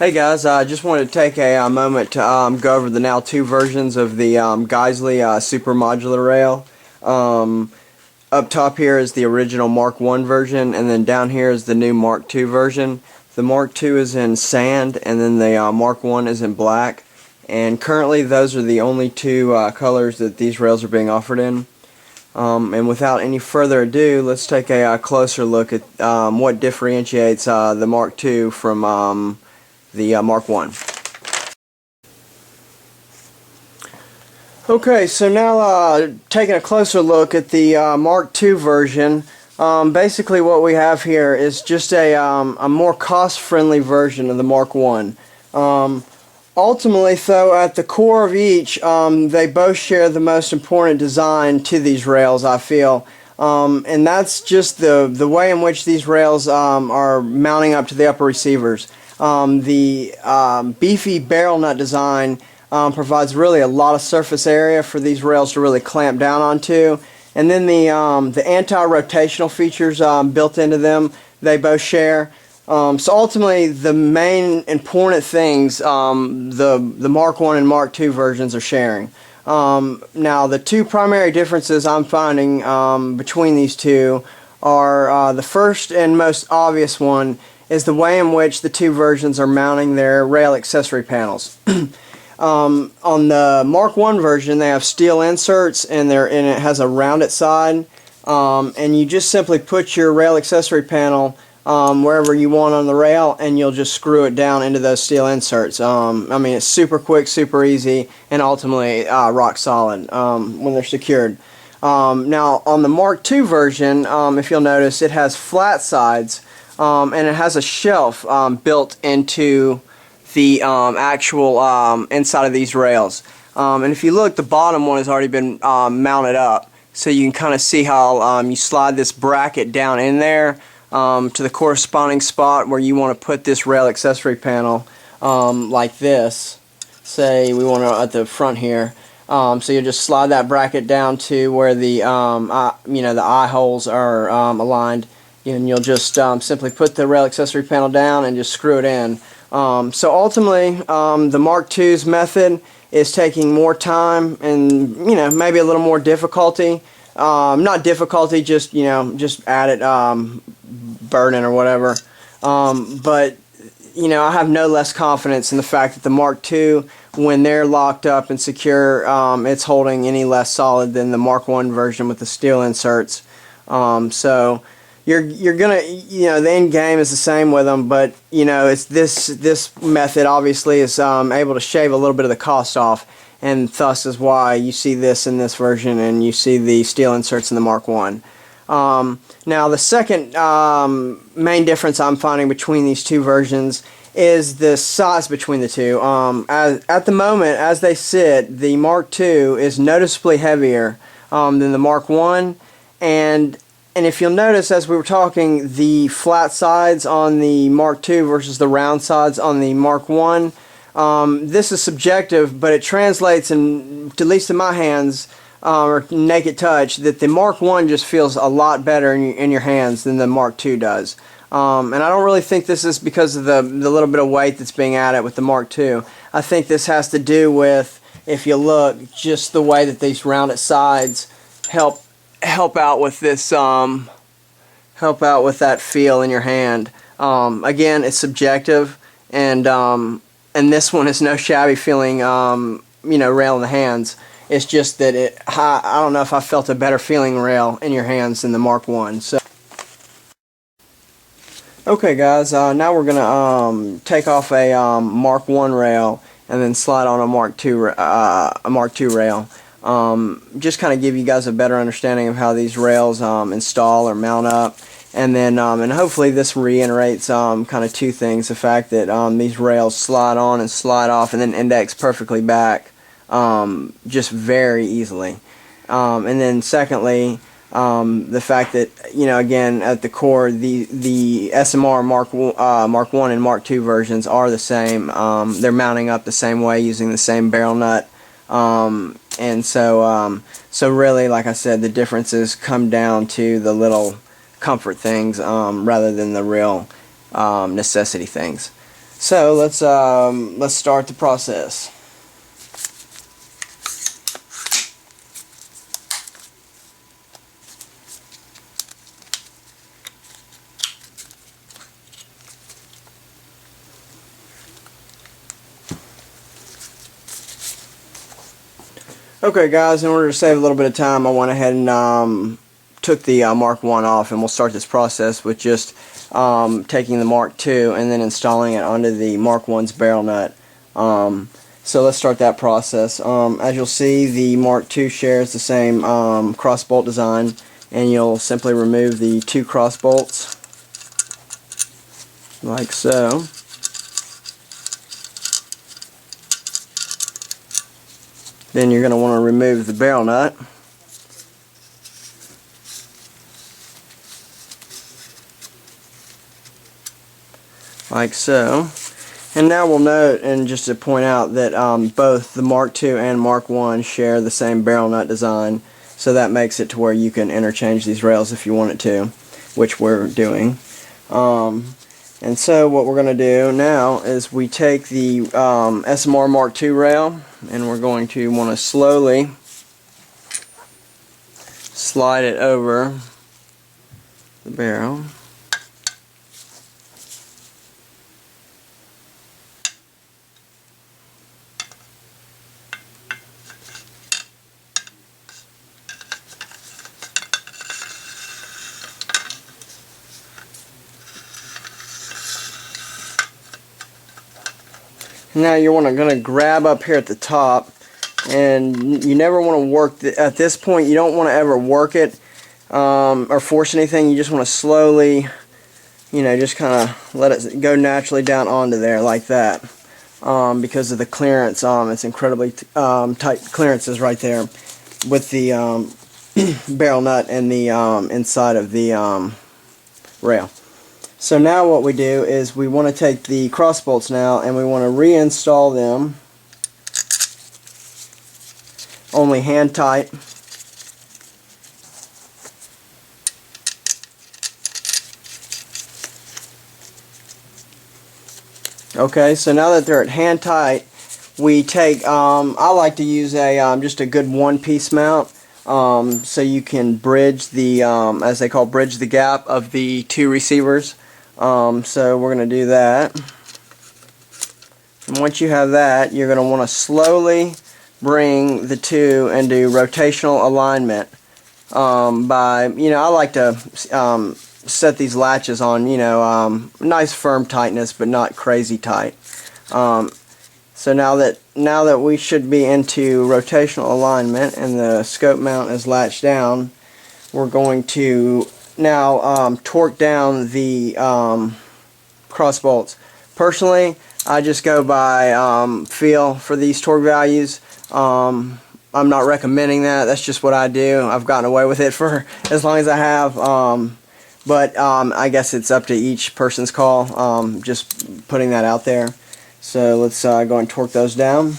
Hey guys, I just wanted to take a moment to go over the now two versions of the Geissele Super Modular Rail. Up top here is the original Mark 1 version, and then down here is the new Mark 2 version. The Mark 2 is in sand, and then the Mark 1 is in black. And currently those are the only two colors that these rails are being offered in. And without any further ado, let's take a closer look at what differentiates the Mark 2 from the Mark 1. Okay, so now taking a closer look at the Mark 2 version, basically what we have here is just a more cost-friendly version of the Mark 1. Ultimately, though, at the core of each, they both share the most important design to these rails, I feel. And that's just the way in which these rails are mounting up to the upper receivers. The beefy barrel nut design provides really a lot of surface area for these rails to really clamp down onto, and then the anti-rotational features built into them, they both share. So ultimately, the main important things the Mark 1 and Mark 2 versions are sharing. Now, the two primary differences I'm finding between these two are the first and most obvious one is the way in which the two versions are mounting their rail accessory panels. On the Mark 1 version, they have steel inserts, and it has a rounded side, and you just simply put your rail accessory panel wherever you want on the rail, and you'll just screw it down into those steel inserts. I mean, it's super quick, super easy, and ultimately rock solid when they're secured. Now, on the Mark 2 version, if you'll notice, it has flat sides, and it has a shelf built into the actual inside of these rails. And if you look, the bottom one has already been mounted up, so you can kind of see how you slide this bracket down in there to the corresponding spot where you want to put this rail accessory panel, like this. Say we want to at the front here. So you just slide that bracket down to where the the eye holes are aligned, and you'll just simply put the rail accessory panel down and just screw it in. So ultimately, the Mark 2's method is taking more time and maybe a little more difficulty. Not difficulty, just just added burden or whatever. But I have no less confidence in the fact that the Mark 2, when they're locked up and secure, it's holding any less solid than the Mark 1 version with the steel inserts. So you're gonna the end game is the same with them, but it's this method obviously is able to shave a little bit of the cost off, and thus is why you see this in this version and you see the steel inserts in the Mark 1. Now, the second main difference I'm finding between these two versions is the size between the two. At the moment, as they sit, the Mark 2 is noticeably heavier than the Mark 1, and if you'll notice, as we were talking, the flat sides on the Mark II versus the round sides on the Mark 1, this is subjective, but it translates, at least in my hands, or naked touch, that the Mark 1 just feels a lot better in your hands than the Mark II does. And I don't really think this is because of the little bit of weight that's being added with the Mark II. I think this has to do with, if you look, just the way that these rounded sides help out with this help out with that feel in your hand. Again, it's subjective, and this one is no shabby feeling rail in the hands. It's just that I don't know if I felt a better feeling rail in your hands than the Mark 1. So okay guys, now we're gonna take off a Mark 1 rail and then slide on a Mark 2 rail. Just kind of give you guys a better understanding of how these rails install or mount up, and then and hopefully this reiterates kind of two things: the fact that these rails slide on and slide off and then index perfectly back just very easily, and then secondly the fact that again, at the core, the SMR Mark 1 and Mark 2 versions are the same. They're mounting up the same way using the same barrel nut. And so really, like I said, the differences come down to the little comfort things rather than the real necessity things. So let's start the process. Okay guys, in order to save a little bit of time, I went ahead and took the Mark 1 off, and we'll start this process with just taking the Mark 2 and then installing it onto the Mark 1's barrel nut. So let's start that process. As you'll see, the Mark 2 shares the same cross bolt design, and you'll simply remove the 2 cross bolts like so. Then you're going to want to remove the barrel nut. Like so. And now we'll note, and just to point out, that both the Mark II and Mark I share the same barrel nut design, so that makes it to where you can interchange these rails if you wanted to, which we're doing. And so what we're going to do now is we take the SMR Mark II rail, and we're going to want to slowly slide it over the barrel. Now you're going to grab up here at the top, and you never want to work at this point. You don't want to ever work it or force anything. You just want to slowly, just kind of let it go naturally down onto there like that, because of the clearance. It's incredibly tight clearances right there with the barrel nut and the inside of the rail. So now what we do is we want to take the cross bolts now, and we want to reinstall them, only hand tight. Okay, so now that they're at hand tight, we take, I like to use a just a good one-piece mount, so you can bridge the, as they call, bridge the gap of the 2 receivers. So we're going to do that. And once you have that, you're going to want to slowly bring the 2 into rotational alignment by, I like to set these latches on, nice firm tightness, but not crazy tight. So now that we should be into rotational alignment and the scope mount is latched down, we're going to now torque down the cross bolts. Personally, I just go by feel for these torque values. I'm not recommending that. That's just what I do. I've gotten away with it for as long as I have. But I guess it's up to each person's call. Just putting that out there. So let's go and torque those down.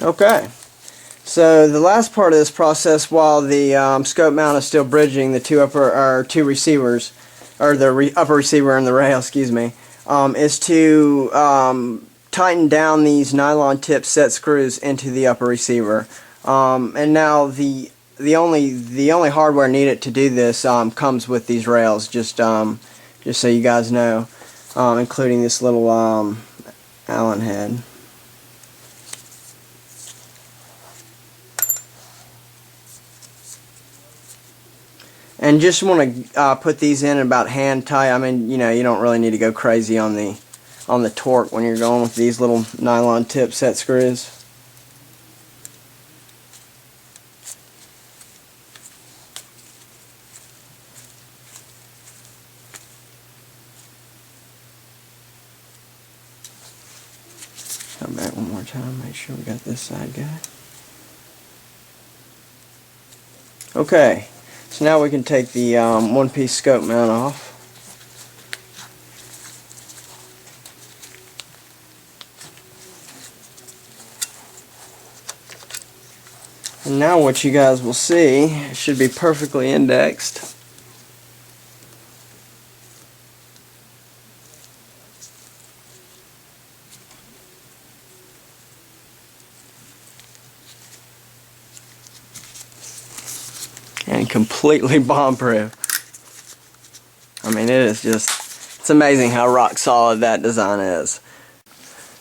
Okay, so the last part of this process, while the scope mount is still bridging the 2 receivers, or the upper receiver and the rail, excuse me, is to tighten down these nylon tip set screws into the upper receiver. And now the only hardware needed to do this comes with these rails. Just so you guys know, including this little Allen head. And just want to put these in about hand tight. I mean, you know, you don't really need to go crazy on the torque when you're going with these little nylon tip set screws. Come back one more time, make sure we got this side good. Okay, so now we can take the one-piece scope mount off. And now what you guys will see, it should be perfectly indexed. And completely bomb-proof. I mean, it is just, it's amazing how rock solid that design is.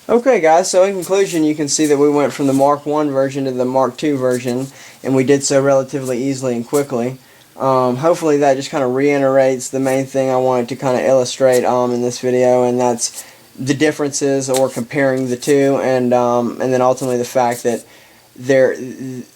Okay guys, so in conclusion you can see that we went from the Mark 1 version to the Mark 2 version, and we did so relatively easily and quickly. Hopefully that just kind of reiterates the main thing I wanted to kind of illustrate in this video, and that's the differences or comparing the two, and then ultimately the fact that they're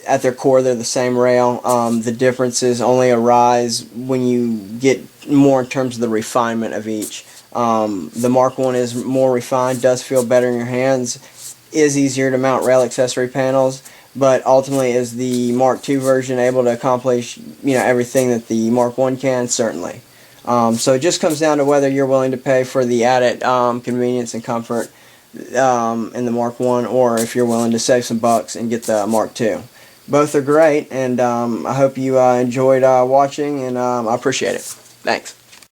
at their core they're the same rail. The differences only arise when you get more in terms of the refinement of each. The Mark 1 is more refined, does feel better in your hands, is easier to mount rail accessory panels, but ultimately is the Mark 2 version able to accomplish, you know, everything that the Mark 1 can? Certainly. So it just comes down to whether you're willing to pay for the added convenience and comfort in the Mark 1, or if you're willing to save some bucks and get the Mark 2. Both are great, and I hope you enjoyed watching, and I appreciate it. Thanks.